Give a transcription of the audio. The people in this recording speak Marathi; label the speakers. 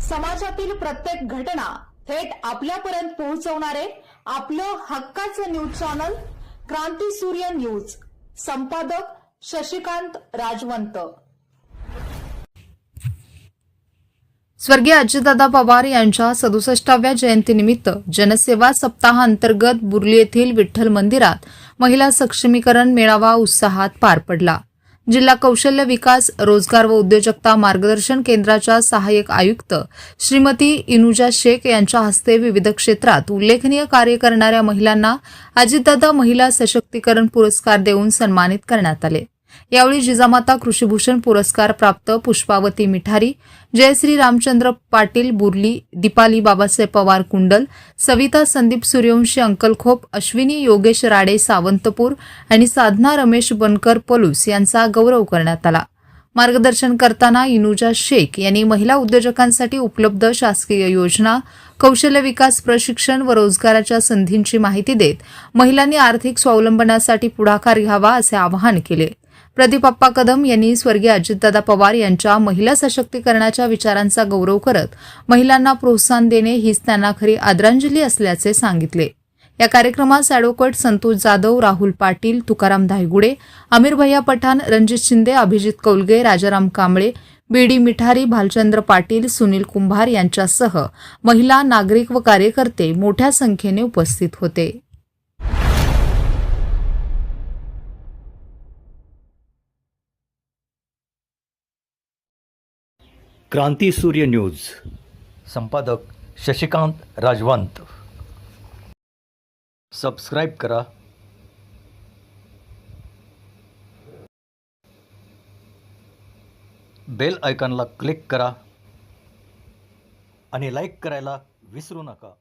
Speaker 1: समाजातील प्रत्येक घटना थेट आपल्यापर्यंत पोहोचवणारे आपलं हक्काचं न्यूज चॅनल क्रांती सूर्य न्यूज. संपादक शशिकांत राजवंत. स्वर्गीय अजितदादा पवार यांच्या 67व्या जयंतीनिमित्त जनसेवा सप्ताहांतर्गत बुर्ली येथील विठ्ठल मंदिरात महिला सक्षमीकरण मेळावा उत्साहात पार पडला. जिल्हा कौशल्य विकास, रोजगार व उद्योजकता मार्गदर्शन केंद्राच्या सहाय्यक आयुक्त श्रीमती इनुजा शेख यांच्या हस्ते विविध क्षेत्रात उल्लेखनीय कार्य करणाऱ्या महिलांना अजितदादा महिला सशक्तीकरण पुरस्कार देऊन सन्मानित करण्यात आले. यावेळी जिजामाता कृषीभूषण पुरस्कार प्राप्त पुष्पावती मिठारी, जयश्री रामचंद्र पाटील बुर्ली, दीपाली बाबासाहेब पवार कुंडल, सविता संदीप सूर्यवंशी अंकलखोप, अश्विनी योगेश राडे सावंतपूर आणि साधना रमेश बनकर पलूस यांचा गौरव करण्यात आला. मार्गदर्शन करताना इनुजा शेख यांनी महिला उद्योजकांसाठी उपलब्ध शासकीय योजना, कौशल्य विकास प्रशिक्षण व रोजगाराच्या संधींची माहिती देत महिलांनी आर्थिक स्वावलंबनासाठी पुढाकार घ्यावा असे आवाहन केले. प्रदीपप्पा कदम यांनी स्वर्गीय अजितदादा पवार यांच्या महिला सशक्तीकरणाच्या विचारांचा गौरव करत महिलांना प्रोत्साहन देणे हीच त्यांना खरी आदरांजली असल्याचे सांगितले. या कार्यक्रमात ॲडव्होकेट संतोष जाधव, राहुल पाटील, तुकाराम धायगुडे, अमीर भैया पठाण, रणजित शिंदे, अभिजित कौलगे, राजाराम कांबळे, बीडी मिठारी, भालचंद्र पाटील, सुनील कुंभार यांच्यासह महिला, नागरिक व कार्यकर्ते मोठ्या संख्येने उपस्थित होते.
Speaker 2: क्रांती सूर्य न्यूज. संपादक शशिकांत राजवंत. सबस्क्राईब करा. बेल आयकॉनला क्लिक करा आणि लाईक करायला विसरू नका.